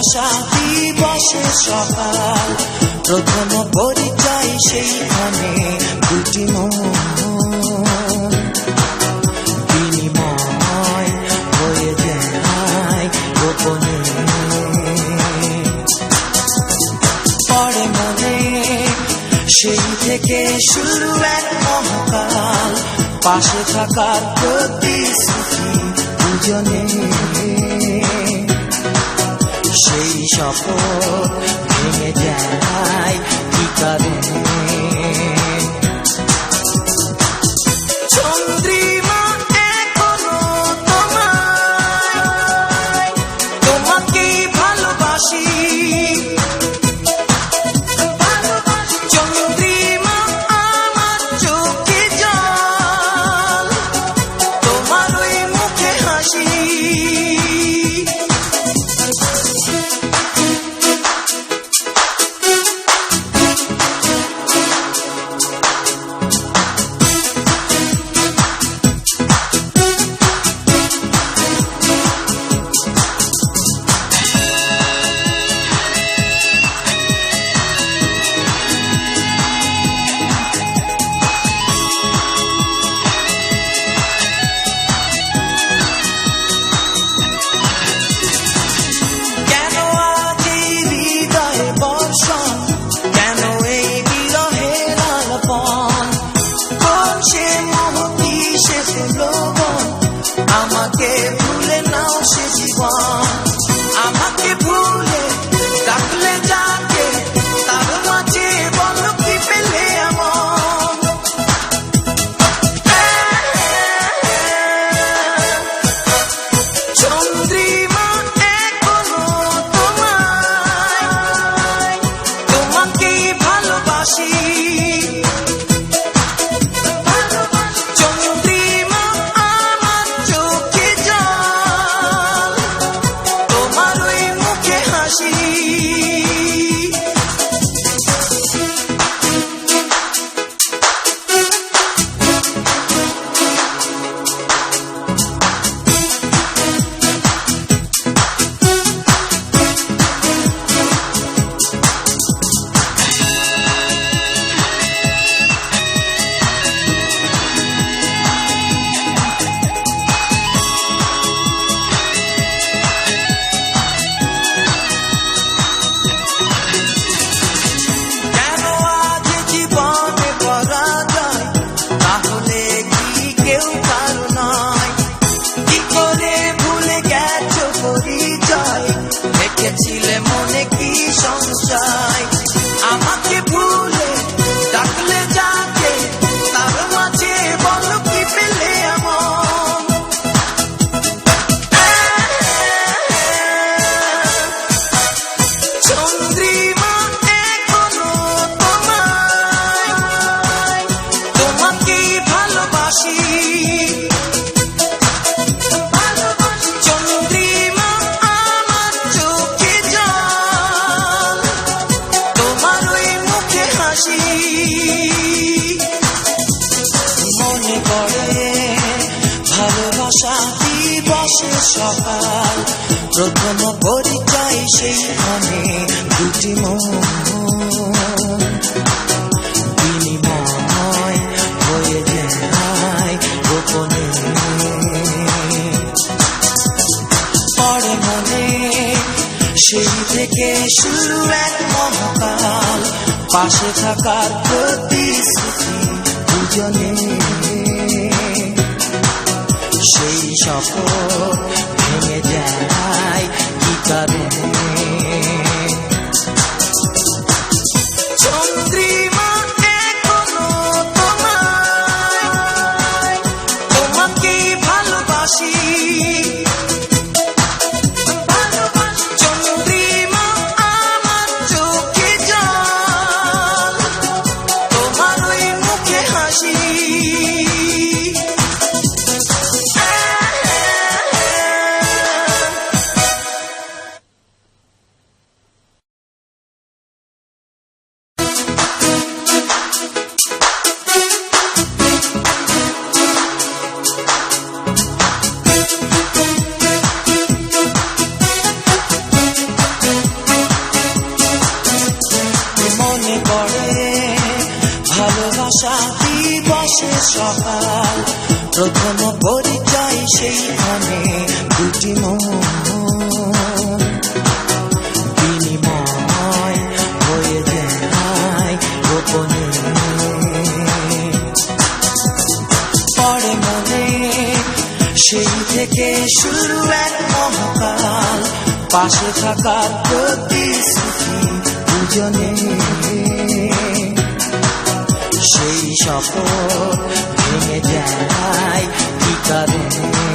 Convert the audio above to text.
ভালোবাসা দিবসের সকাল, প্রথম পরিচয় সেইখানে দুটি মন বিনিময় হয়ে যায় গোপনে। পরে মনে সেই থেকে শুরু এক মহাকাল, পাশে থাকার প্রতিশ্রুতি দুজনে। সেই শপথ ভেঙে যায় কি কারণে? চন্দ্রিমা এখনো তোমায়, তোমাকেই ভালোবাসি। চন্দ্রিমা আমার চোখে জল, তোমার ওই মুখে হাসি। আমাকে ভুলে নাও সে জীবন, আমাকে ভুলে ডাকলে যাকে, তার মাঝে বলো কি পেলে এমন? চন্দ্রিমা এখনো তোমায়, তোমাকেই ভালোবাসি। ছিলে মনে কি সংশয়, আমাকে ভুলে ডাকলে যাকে, তার মাঝে বলো কি পেলে এমন? চন্দ্রিমা এখনো তোমায়, তোমাকেই ভালোবাসি। মনে পড়ে ভালোবাসা দিবসের সকাল, প্রথম পরিচয় সেইখানে দুটি মন বিনিময় হয়ে যায় গোপনে। পরে মনে সেই থেকে শুরু এক মহাকাল, পাশে থাকার প্রতিশ্রুতি দুজনে। সেই শপথ ভেঙে যায় কি কারণে? চন্দ্রিমা এখনো তোমায়, তোমাকেই ভালোবাসি। চন্দ্রিমা আমার চোখে জল, তোমার ওই মুখে হাসি। সকাল, প্রথম পরিচয় সেইখানে দুটি মন বিনিময় হয়ে যায় গোপনে। পরে মনে সেই থেকে শুরু এক মহাকাল, পাশে থাকার প্রতিশ্রুতি দুজনে। সেই শপথ ভেঙে যায় কি কারণে?